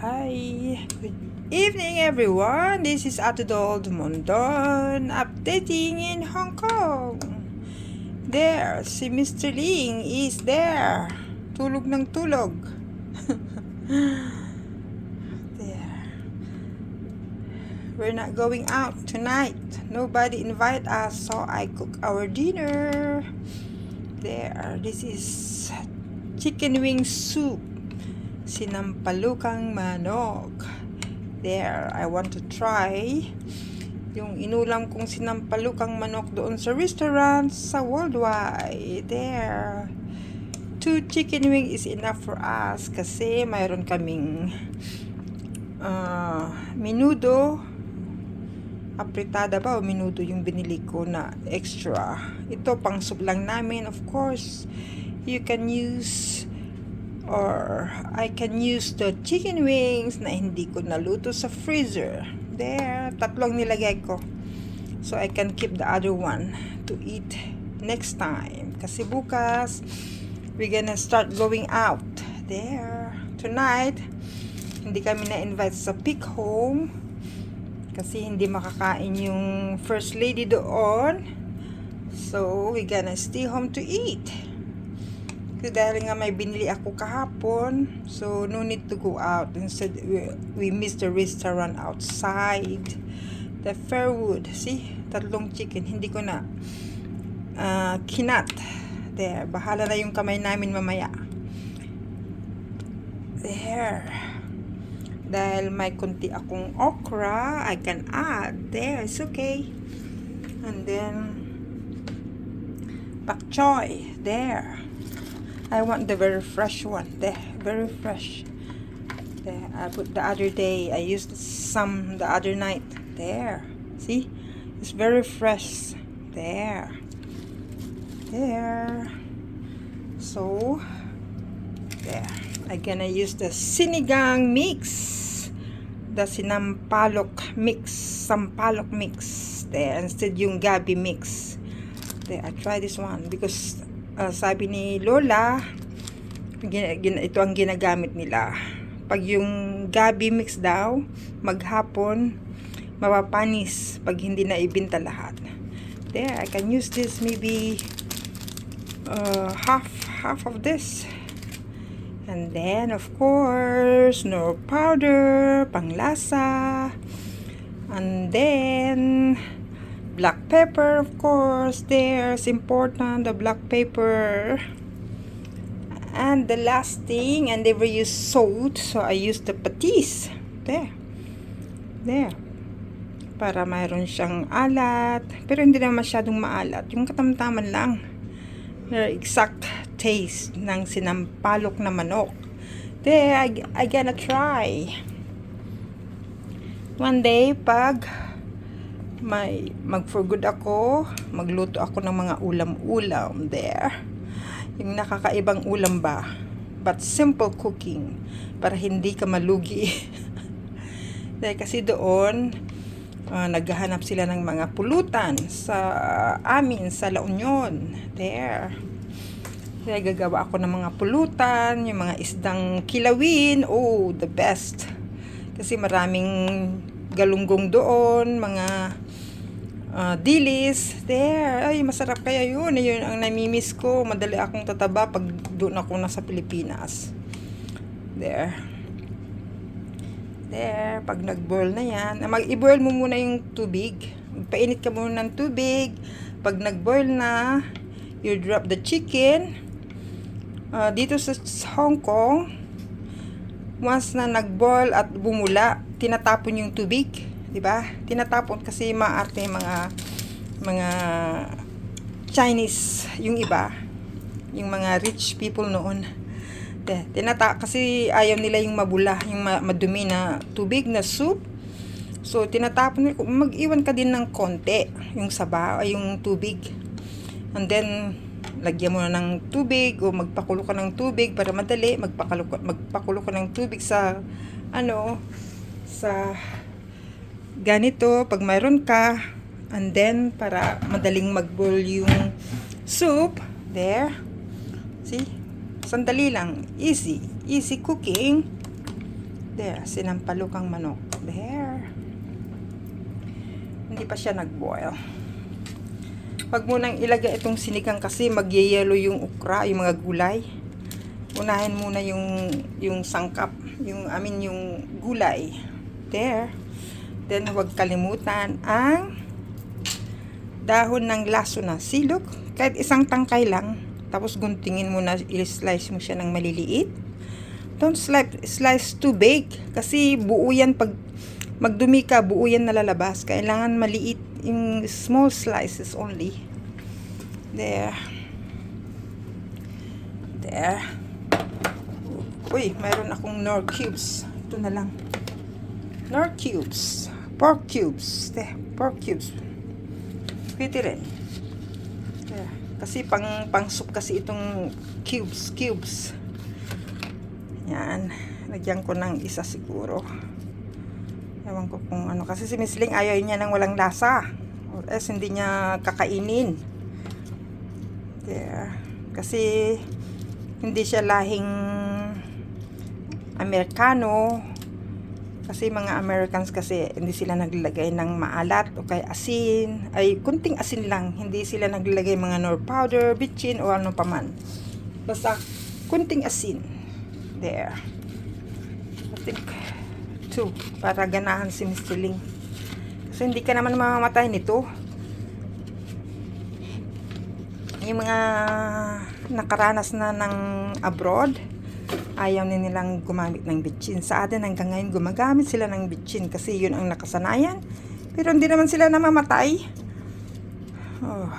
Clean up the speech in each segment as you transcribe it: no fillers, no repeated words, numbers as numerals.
Hi, good evening everyone. This is Atudol Mondon updating in Hong Kong. There, si Mr. Ling is there. Tulog ng tulog. There. We're not going out tonight. Nobody invite us, so I cook our dinner. There, this is chicken wing soup. Sinampalukang manok. There, I want to try yung inulam kong sinampalukang manok doon sa restaurant sa Worldwide. There, 2 chicken wing is enough for us kasi mayroon kaming menudo apritada ba o menudo yung binili ko na extra. Ito pang soup lang namin. Of course, you can use or I can use the chicken wings na hindi ko naluto sa freezer. There, 3 nilagay ko. So I can keep the other one to eat next time. Kasi bukas, we're gonna start going out. There, tonight, hindi kami na-invite sa Peak Home. Kasi hindi makakain yung First Lady doon. So, we're gonna stay home to eat. Kasi dahil nga may binili ako kahapon, so no need to go out. Instead, we miss the restaurant outside. The Fairwood. See? 3 chicken. Hindi ko na kinat. There. Bahala na yung kamay namin mamaya. There. Dahil may kunti akong okra, I can add. There. It's okay. And then, pak choy. There. I want the very fresh one. There, very fresh. There, I put the other day. I used some the other night. There, see, it's very fresh. There, there. So, there. I'm gonna use the sinigang mix, the sinampalok mix, sampalok mix. There, instead yung gabi mix. There, I try this one because. Sabi ni Lola, ito ang ginagamit nila. Pag yung gabi mix daw, maghapon, mapapanis pag hindi na ibinta lahat. There, I can use this maybe half of this. And then, of course, no powder, panglasa. And then, black pepper, of course, there's important, the black pepper. And the last thing, I never use salt, so I use the patis. There. Para mayroon siyang alat, pero hindi na masyadong maalat. Yung katamtaman lang. The exact taste ng sinampalok na manok. There, I gonna try. One day, pag mag-for good ako, magluto ako ng mga ulam-ulam. There, yung nakakaibang ulam ba, but simple cooking para hindi ka malugi. Dahil kasi doon naghahanap sila ng mga pulutan sa amin sa La Union. There, kaya gagawa ako ng mga pulutan, yung mga isdang kilawin. Oh, the best, kasi maraming galunggong doon, mga dilis. There, ay masarap kaya yun. Yun ang namimiss ko. Madali akong tataba pag doon ako nasa Pilipinas. There, pag nag-boil na yan, mag-i-boil mo muna yung tubig. Magpainit ka muna ng tubig. Pag nag-boil na, you drop the chicken. Dito sa Hong Kong, once na nag-boil at bumula, tinatapon yung tubig, 'di ba? Tinatapon kasi maarte mga Chinese, yung iba, yung mga rich people noon. Kasi ayaw nila yung mabula, yung madumi na tubig na soup. So tinatapon nila. Mag-iwan ka din ng konti yung sabaw ay yung tubig. And then lagyan mo na ng tubig o magpakulo ka ng tubig para madali. Magpakulo ka ng tubig sa sa ganito pag mayroon ka, and then para madaling mag-boil yung soup. There, see, sandali lang, easy cooking. There, sinampalukang manok. There. Hindi pa siya nag-boil. Wag mo nang ilagay itong sinigang kasi magyayelo yung okra, yung mga gulay. Unahin muna yung sangkap, yung gulay. There. Then huwag kalimutan ang dahon ng laso na silog, kahit isang tangkay lang. Tapos guntingin mo na, i-slice mo siya ng maliliit. Don't slice too big kasi buo yan pag magdumi ka, buo yan nalalabas. Kailangan maliit, yung small slices only. There. There. Uy, mayroon akong Knorr cubes. Ito na lang. Knorr cubes. Pork cubes. There, pork cubes. Pwede rin. There. Kasi pang soup kasi itong cubes. Yan. Lagyan ko ng isa siguro. Ewan ko kung ano. Kasi si Miss Ling ayaw niya ng walang lasa. Or else hindi niya kakainin. There. Kasi hindi siya lahing Amerikano. Kasi mga Americans kasi hindi sila naglalagay ng maalat o kaya asin. Ay, kunting asin lang. Hindi sila naglalagay mga Knorr powder, bitchin o ano paman. Basta kunting asin. There. I think 2 para ganahan si Mr. Ling. Kasi hindi ka naman mamamatay nito. Yung mga nakaranas na ng abroad, ayaw nilang gumamit ng bitchin. Sa atin hanggang ngayon gumagamit sila ng bitchin kasi yun ang nakasanayan. Pero hindi naman sila namamatay. Oh.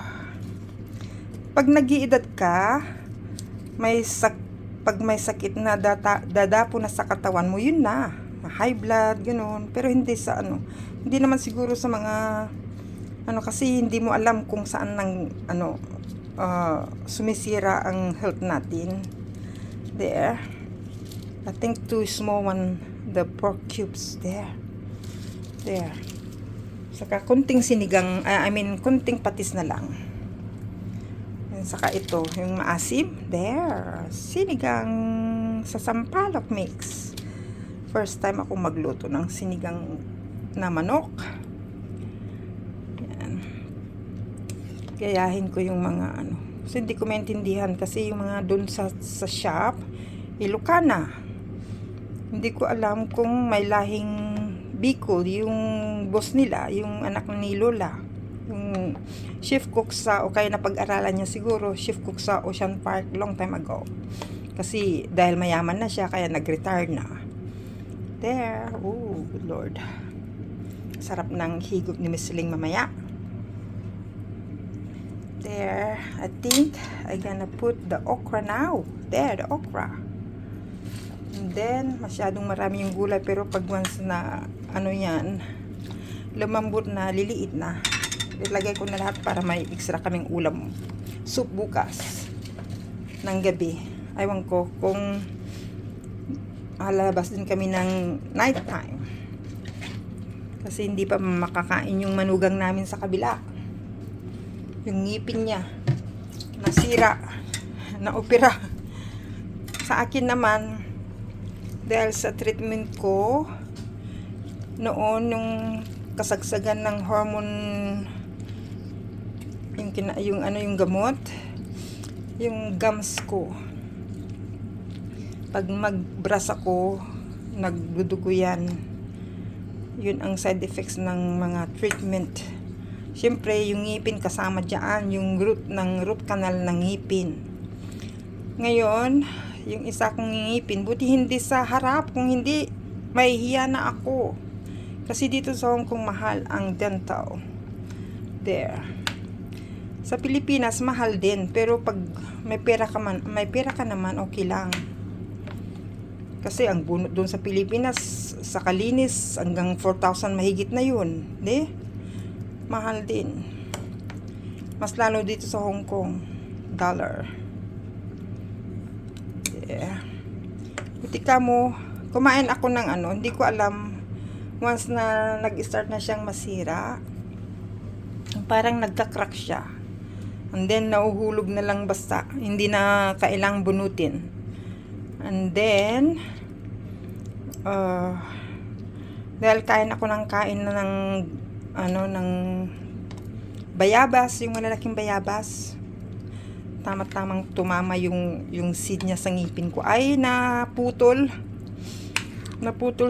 Pag nag-iedad ka, pag may sakit na dadapo na sa katawan mo, yun na. High blood, ganoon. Pero hindi sa ano. Hindi naman siguro sa mga kasi hindi mo alam kung saan sumisira ang health natin. There. I think 2 small one, the pork cubes. There. Saka kunting sinigang, kunting patis na lang. And saka ito, yung maasim. There. Sinigang sa sampalok mix. First time ako magluto ng sinigang na manok. Yan. Gayahin ko yung mga Kasi hindi ko maintindihan kasi yung mga dun sa shop, Ilocana. Hindi ko alam kung may lahing Bicol, yung boss nila, yung anak ni Lola. Yung chief cook o kaya napag-aralan niya siguro, chief cook sa Ocean Park long time ago. Kasi dahil mayaman na siya, kaya nag-retire na. There. Oh, good Lord. Sarap ng higop ni Miss Ling mamaya. There. I think I'm gonna put the okra now. There, the okra. And then, masyadong marami yung gulay. Pero pag once na, yan, lumambot na, liliit na. Ilagay ko na lahat para may extra kaming ulam. Soup bukas. Ng gabi. Aywan ko kung lalabas din kami ng night time kasi hindi pa makakain yung manugang namin sa kabila. Yung ngipin niya nasira, naopera. Sa akin naman, dahil sa treatment ko noon, yung kasagsagan ng hormone, yung gamot, yung gums ko, pag mag-brush ako, nagdudugo yan. Yun ang side effects ng mga treatment. Siyempre, yung ngipin kasama dyan, yung root canal ng ngipin. Ngayon, yung isa kong ngipin, buti hindi sa harap, kung hindi, mahihiya na ako. Kasi dito sa Hong Kong, mahal ang dental. There. Sa Pilipinas, mahal din. Pero pag may pera ka naman, okay lang. Kasi ang bunot doon sa Pilipinas, sa kalinis, hanggang 4,000 mahigit na yun. Di? Mahal din. Mas lalo dito sa Hong Kong. Dollar. Yeah. Buti ka mo, kumain ako ng hindi ko alam, once na nag-start na siyang masira, parang nagka-crack siya. And then, nauhulog na lang basta. Hindi na kailang bunutin. And then, Dahil kain ako ng kain na ng ng bayabas, yung malalaking bayabas. Tama-tamang tumama yung seed niya sa ngipin ko. Ay, naputol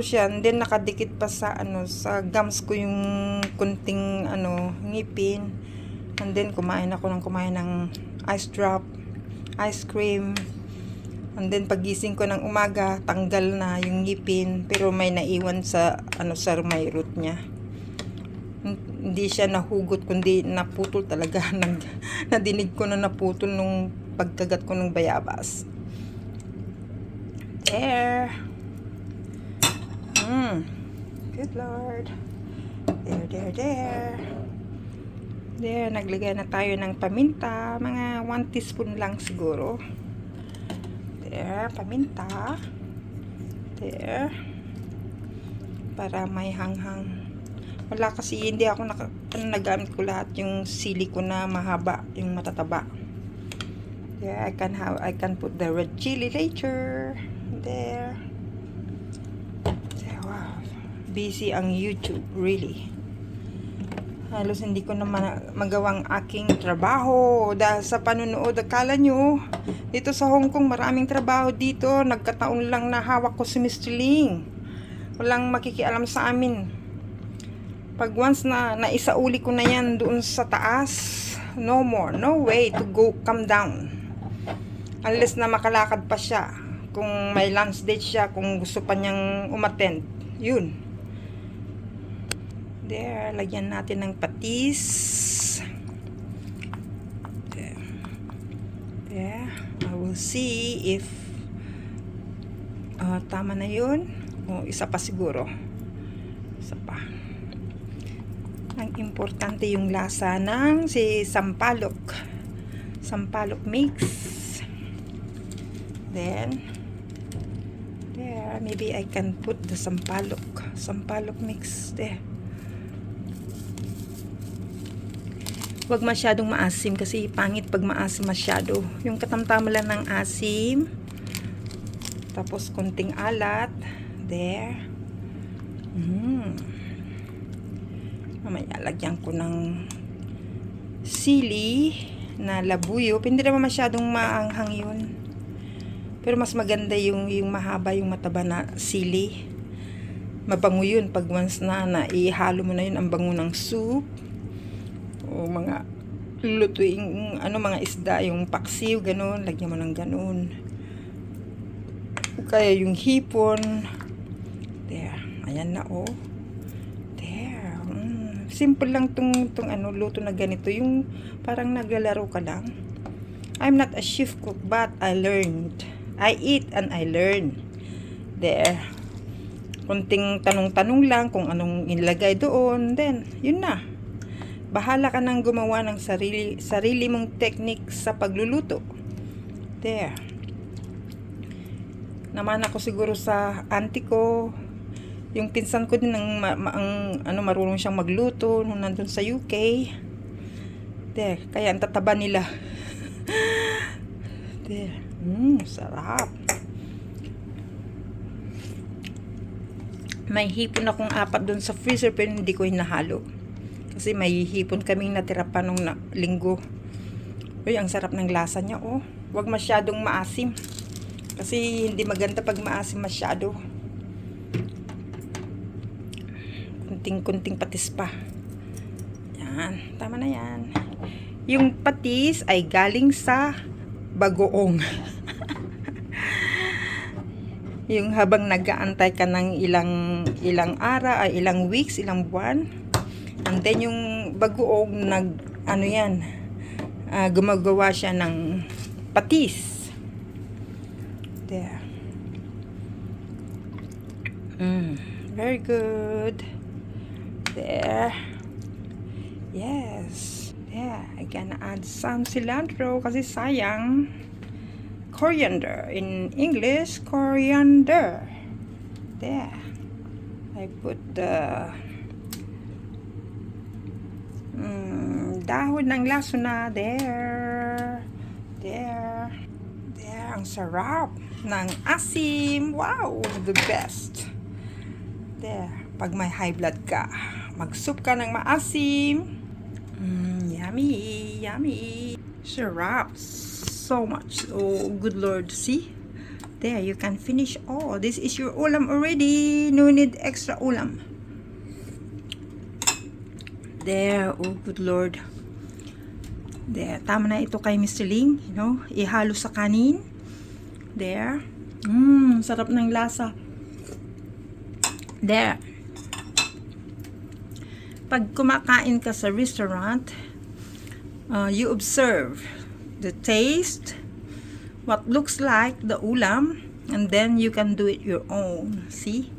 siya, and then nakadikit pa sa sa gums ko yung kunting ngipin. And then kumain ng ice cream. And then pagising ko ng umaga, tanggal na yung ngipin, pero may naiwan sa sa may root niya. Hindi siya nahugot, kundi naputol talaga. Nadinig ko na naputol nung pagkagat ko ng bayabas. There. Good Lord. There. There, naglagay na tayo ng paminta. Mga 1 teaspoon lang siguro. There, paminta. There. Para may hanghang. Wala kasi, hindi ako nagamit ko lahat yung sili ko na mahaba, yung matataba. There, I can put the red chili later. There. Wow. Busy ang YouTube, really. Halos hindi ko na magawang aking trabaho dahil sa panunood. Akala nyo, dito sa Hong Kong maraming trabaho dito. Nagkataon lang na hawak ko si Mr. Ling. Walang makikialam sa amin. Pag once na naisauli ko na yan doon sa taas, no more, no way to come down. Unless na makalakad pa siya. Kung may lunch date siya, kung gusto pa niyang umattend. Yun. There, lagyan natin ng patis. There. I will see if tama na yun. O isa pa siguro. Isa pa. Ang importante yung lasa ng sampalok. Sampalok mix. Then, there, maybe I can put the sampalok mix there. Huwag masyadong maasim kasi pangit pag maasim masyado. Yung katamtama lang ng asim. Tapos konting alat. There. Mamaya lagyan ko ng sili na labuyo. Hindi naman masyadong maanghang yun. Pero mas maganda yung mahaba, yung mataba na sili. Mabango yun pag once na ihalo mo na yun, ang bango ng soup. O mga lutuing mga isda, yung paksiw, ganun, lagyan mo ng ganun. Kaya yung hipon. There, ayan na there. Simple lang tong luto na ganito, yung parang naglalaro ka lang. I'm not a chef cook, but I learned. I eat and I learn. There. Kunting tanong-tanong lang kung anong inilagay doon, then yun na. Bahala ka nang gumawa ng sarili mong technique sa pagluluto. There. Naman ako siguro sa auntie ko. Yung pinsan ko din marunong siyang magluto nung nandun sa UK. There. Kaya ang tataba nila. There. Sarap. May hipon akong 4 dun sa freezer pero hindi ko hinahalo. Kasi may hipon kaming natira pa nung linggo. Uy, ang sarap ng lasa niya, Huwag masyadong maasim. Kasi hindi maganda pag maasim masyado. Kunting patis pa. Yan, tama na yan. Yung patis ay galing sa bagoong. Yung habang nag-aantay ka ng ilang araw, ay ilang weeks, ilang buwan. And then yung bagoong gumagawa siya ng patis. There. Very good. There. Yes. There. I gonna add some cilantro kasi sayang. Coriander. In English, coriander. There. I put the dahon ng lasuna. There. Ang sarap ng asim. Wow, the best. There. Pag may high blood ka, mag-soup ka ng maasim. Yummy, yummy. Sarap. So much. Oh, good Lord. See? There, you can finish all. This is your ulam already. No need extra ulam. There. Oh, good Lord. There. Tama na ito kay Mr. Ling. You know, ihalo sa kanin. There. Sarap ng lasa. There. Pag kumakain ka sa restaurant, you observe the taste, what looks like the ulam, and then you can do it your own. See?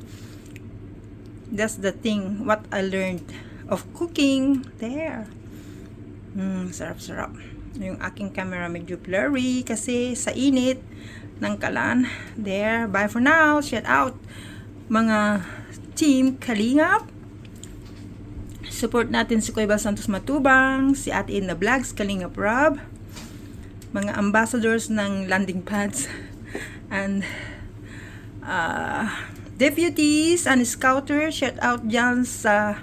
That's the thing, what I learned of cooking. There. Sarap-sarap. Yung aking camera medyo blurry kasi sa init ng kalan. There. Bye for now. Shout out mga team Kalingap. Support natin si Kuya Bal Santos Matubang, si Ate Edna Vlogs, Kalingap Rob, mga ambassadors ng landing pads, and deputies and scouters. Shout out dyan sa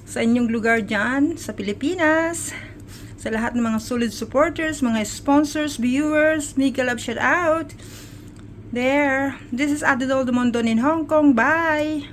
inyong lugar dyan sa Pilipinas, sa lahat ng mga solid supporters, mga sponsors, viewers. Mega love shout out. There. This is Ate Doldo Mondon in Hong Kong. Bye!